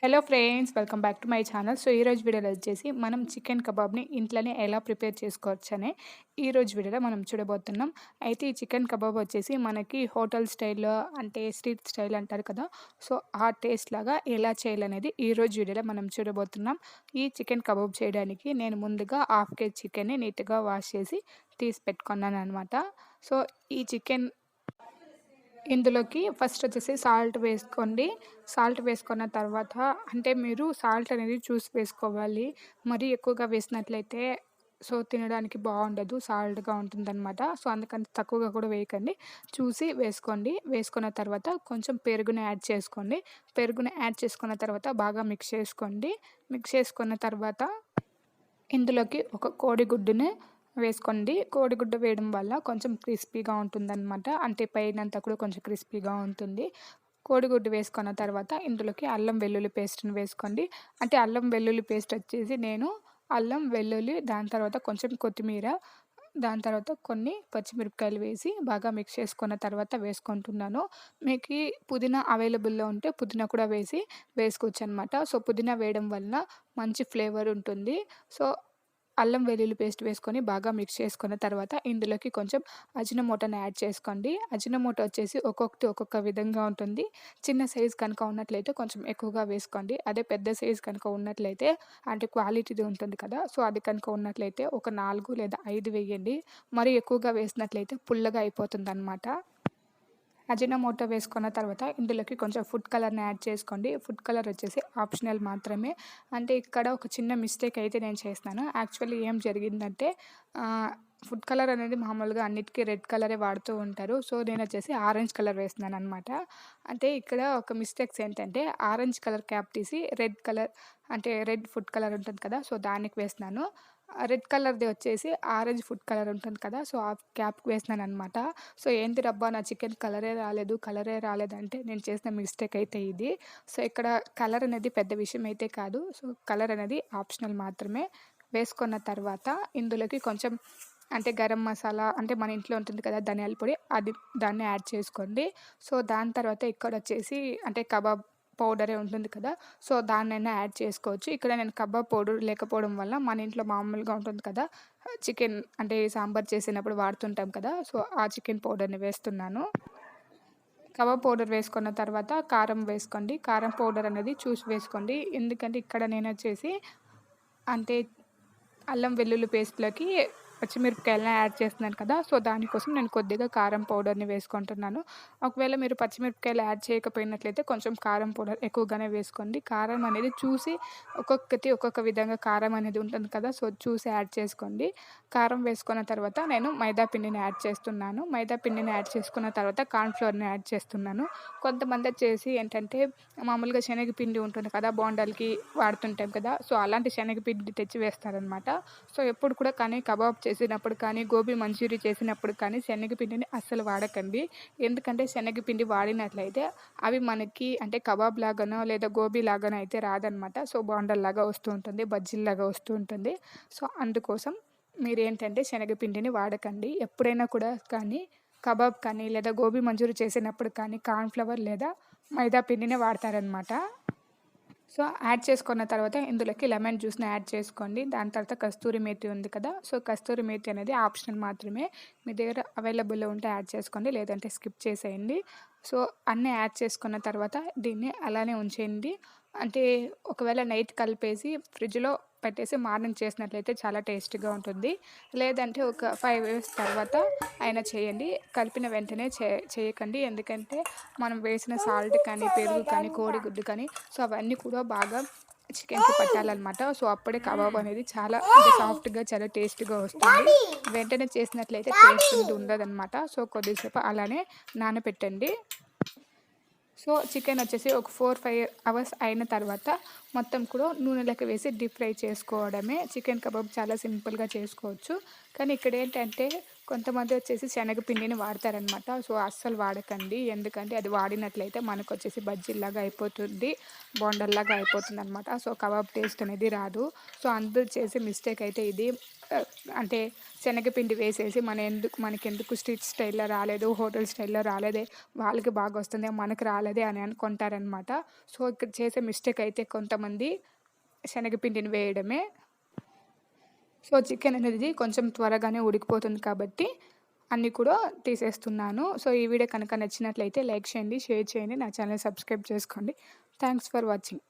Hello friends, welcome back to my channel. So, ఈరోజు వీడియోలో వచ్చేసి మనం చికెన్ కబాబ్‌ని ఇంట్లోనే ఎలా ప్రిపేర్ చేసుకోవచ్చని ఈరోజు వీడియోలో మనం చూడబోతున్నాం. అయితే ఈ చికెన్ కబాబ్ వచ్చేసి మనకి హోటల్ స్టైల్‌లో అంటే స్ట్రీట్ స్టైల్ అంటారు కదా! సో, ఆ టేస్ట్ లాగా ఎలా చేయాలనేది ఈరోజు వీడియోలో మనం చూడబోతున్నాం. ఈ చికెన్ కబాబ్ చేయడానికి నేను ముందుగా హాఫ్ కేజీ చికెన్‌ని నీట్‌గా వాష్ చేసి తీసి పెట్టుకున్నాననమాట. సో, ఈ చికెన్ ఇందులోకి ఫస్ట్ వచ్చేసి సాల్ట్ వేసుకోండి. సాల్ట్ వేసుకున్న తర్వాత అంటే మీరు సాల్ట్ అనేది చూసి వేసుకోవాలి. మరీ ఎక్కువగా వేసినట్లయితే సో, తినడానికి బావుండదు. సాల్ట్‌గా ఉంటుందనమాట. సో, అందుకని తక్కువగా కూడా వేయకండి. చూసి వేసుకోండి. వేసుకున్న తర్వాత కొంచెం పెరుగుని యాడ్ చేసుకోండి. పెరుగుని యాడ్ చేసుకున్న తర్వాత బాగా మిక్స్ చేసుకోండి. మిక్స్ చేసుకున్న తర్వాత ఇందులోకి ఒక కోడిగుడ్డుని వేసుకోండి. కోడిగుడ్డు వేయడం వల్ల కొంచెం క్రిస్పీగా ఉంటుందనమాట. అంటే పైనంతా కూడా కొంచెం క్రిస్పీగా ఉంటుంది. కోడిగుడ్డు వేసుకున్న తర్వాత ఇందులోకి అల్లం వెల్లుల్లి పేస్ట్‌ని వేసుకోండి. అంటే అల్లం వెల్లుల్లి పేస్ట్ వచ్చేసి నేను అల్లం, వెల్లుల్లి దాని తర్వాత కొంచెం కొత్తిమీర, దాని తర్వాత కొన్ని పచ్చిమిరపకాయలు వేసి బాగా మిక్స్ చేసుకున్న తర్వాత వేసుకుంటున్నాను. మీకీ పుదీనా అవైలబుల్‌లో ఉంటే పుదీనా కూడా వేసుకోవచ్చనమాట. సో, పుదీనా వేయడం వలన మంచి ఫ్లేవర్ ఉంటుంది. సో, అల్లం వెల్లుల్లి పేస్ట్ వేసుకొని బాగా మిక్స్ చేసుకున్న తర్వాత ఇందులోకి కొంచెం అజినమోటోని యాడ్ చేసుకోండి. అజినమోటో వచ్చేసి ఒక్కొక్కటి ఒక్కొక్క విధంగా ఉంటుంది. చిన్న సైజ్ కనుక ఉన్నట్లయితే కొంచెం ఎక్కువగా వేసుకోండి. అదే పెద్ద సైజ్ కనుక ఉన్నట్లయితే అంటే క్వాలిటీది ఉంటుంది కదా! సో, అది కనుక ఉన్నట్లయితే ఒక 4 లేదా 5 వేయండి. మరీ ఎక్కువగా వేసినట్లయితే పుల్లగా అయిపోతుందనమాట. అజినోమోటో వేసుకున్న తర్వాత ఇందులోకి కొంచెం ఫుడ్ కలర్‌ని యాడ్ చేసుకోండి. ఫుడ్ కలర్ వచ్చేసి ఆప్షనల్ మాత్రమే. అంటే ఇక్కడ ఒక చిన్న మిస్టేక్ అయితే నేను చేసినాను. యాక్చువల్లీ ఏం జరిగిందంటే ఫుడ్ కలర్ అనేది మామూలుగా అన్నిటికి రెడ్ కలరే వాడుతూ ఉంటారు. సో, నేనొచ్చేసి ఆరెంజ్ కలర్ వేస్తున్నాననమాట. అంటే ఇక్కడ ఒక మిస్టేక్స్ ఏంటంటే ఆరెంజ్ కలర్ క్యాప్ తీసి రెడ్ కలర్ అంటే రెడ్ ఫుడ్ కలర్ ఉంటుంది కదా! సో, దానికి వేసినాను. రెడ్ కలర్‌ది వచ్చేసి ఆరెంజ్ ఫుడ్ కలర్ ఉంటుంది కదా! సో, ఆ క్యాప్‌కి వేసినాననమాట. సో, ఏంటి రబ్బా నా చికెన్ కలరే రాలేదంటే నేను చేసిన మిస్టేక్ అయితే ఇది. సో, ఇక్కడ కలర్ అనేది పెద్ద విషయం అయితే కాదు. సో, కలర్ అనేది ఆప్షనల్ మాత్రమే. వేసుకున్న తర్వాత ఇందులోకి కొంచెం అంటే గరం మసాలా అంటే మన ఇంట్లో ఉంటుంది కదా! ధనియాల పొడి దాన్ని యాడ్ చేసుకోండి. సో, దాని తర్వాత ఇక్కడొచ్చేసి అంటే కబాబ్ పౌడరే ఉంటుంది కదా! సో, దాన్నైనా యాడ్ చేసుకోవచ్చు. ఇక్కడ నేను కబాబ్ పౌడర్ లేకపోవడం వల్ల మన ఇంట్లో మామూలుగా ఉంటుంది కదా! చికెన్ అంటే సాంబార్ చేసినప్పుడు వాడుతుంటాం కదా! సో, ఆ చికెన్ పౌడర్‌ని వేస్తున్నాను. కబాబ్ పౌడర్ వేసుకున్న తర్వాత కారం వేసుకోండి. కారం పౌడర్ అనేది చూసి వేసుకోండి. ఎందుకంటే ఇక్కడ నేనొచ్చేసి అంటే అల్లం వెల్లుల్లి పేస్ట్‌లోకి పచ్చిమిరపకాయలని యాడ్ చేస్తున్నాను కదా! సో, దానికోసం నేను కొద్దిగా కారం పౌడర్‌ని వేసుకుంటున్నాను. ఒకవేళ మీరు పచ్చిమిరపకాయలు యాడ్ చేయకపోయినట్లయితే కొంచెం కారం పౌడర్ ఎక్కువగానే వేసుకోండి. కారం అనేది చూసి ఒక్కొక్కటి ఒక్కొక్క విధంగా కారం అనేది ఉంటుంది కదా! సో, చూసి యాడ్ చేసుకోండి. కారం వేసుకున్న తర్వాత నేను మైదా పిండిని యాడ్ చేస్తున్నాను. మైదా పిండిని యాడ్ చేసుకున్న తర్వాత కార్న్ ఫ్లోర్‌ని యాడ్ చేస్తున్నాను. కొంతమందొచ్చేసి ఏంటంటే మామూలుగా శనగపిండి ఉంటుంది కదా! బోండాలకి వాడుతుంటాం కదా! సో, అలాంటి శనగపిండి తెచ్చి వేస్తారనమాట. సో, ఎప్పుడు కూడా కానీ కబాబ్ చేసినప్పుడు కానీ, గోబీ మంచూరి చేసినప్పుడు కానీ శనగపిండిని అస్సలు వాడకండి. ఎందుకంటే శనగపిండి వాడినట్లయితే అవి మనకి అంటే కబాబ్ లాగానో లేదా గోబీ లాగానో అయితే రాదనమాట. సో, బోండాల్లాగా వస్తూ ఉంటుంది. బజ్జీల్లాగా వస్తూ ఉంటుంది. సో, అందుకోసం మీరేంటంటే శనగపిండిని వాడకండి. ఎప్పుడైనా కూడా కానీ కబాబ్ కానీ లేదా గోబీ మంచూరి చేసినప్పుడు కానీ కార్న్ ఫ్లవర్ లేదా మైదా పిండినే వాడతారనమాట. సో, యాడ్ చేసుకున్న తర్వాత ఇందులోకి లెమన్ జ్యూస్‌ని యాడ్ చేసుకోండి. దాని తర్వాత కస్తూరి మేతి ఉంది కదా! సో, కస్తూరి మేతి అనేది ఆప్షనల్ మాత్రమే. మీ దగ్గర అవైలబుల్‌లో ఉంటే యాడ్ చేసుకోండి. లేదంటే స్కిప్ చేసేయండి. సో, అన్నీ యాడ్ చేసుకున్న తర్వాత దీన్ని అలానే ఉంచేయండి. అంటే ఒకవేళ నైట్ కలిపేసి ఫ్రిడ్జ్‌లో పెట్టేసి మార్నింగ్ చేసినట్లయితే చాలా టేస్టీగా ఉంటుంది. లేదంటే ఒక 5 ఇయర్స్ తర్వాత అయినా చేయండి. కలిపిన వెంటనే చేయకండి. ఎందుకంటే మనం వేసిన సాల్ట్ కానీ, పెరుగు కానీ, కోడిగుడ్డు కానీ సో, అవన్నీ కూడా బాగా చికెన్‌కి పట్టాలనమాట. సో, అప్పుడే కబాబ్ అనేది చాలా అంటే సాఫ్ట్‌గా చాలా టేస్టీగా వస్తుంది. వెంటనే చేసినట్లయితే టేస్ట్ అనేది ఉండదనమాట. సో, కొద్దిసేపు అలానే నానబెట్టండి. సో, చికెనొచ్చేసి ఒక 4, 5 అవర్స్ అయిన తర్వాత మొత్తం కూడా నూనెలోకి వేసి డీప్ ఫ్రై చేసుకోవడమే. చికెన్ కబాబ్ చాలా సింపుల్‌గా చేసుకోవచ్చు. కానీ ఇక్కడేంటంటే కొంతమంది వచ్చేసి శనగపిండిని వాడతారనమాట. సో, అస్సలు వాడకండి. ఎందుకంటే అది వాడినట్లయితే మనకొచ్చేసి బజ్జీల్లాగా అయిపోతుంది. బోండాల్లాగా అయిపోతుందనమాట. సో, కబాబ్ టేస్ట్ అనేది రాదు. సో, అందరూ చేసే మిస్టేక్ అయితే ఇది. ఆహ్, అంటే శనగపిండి వేసేసి మనకెందుకు స్ట్రీట్ స్టైల్‌లో రాలేదు, హోటల్ స్టైల్‌లో రాలేదే, వాళ్ళకి బాగొస్తుంది మనకు రాలేదే అని అనుకుంటారనమాట. సో, ఇక్కడ చేసే మిస్టేక్ అయితే కొంతమంది శనగపిండిని వేయడమే. సో, చికెన్ అనేది కొంచెం త్వరగానే ఉడికిపోతుంది కాబట్టి అన్నీ కూడా తీసేస్తున్నాను. సో, ఈ వీడియో కనుక నచ్చినట్లయితే లైక్ చేయండి, షేర్ చేయండి. నా ఛానెల్ సబ్స్క్రైబ్ చేసుకోండి. Thanks for watching.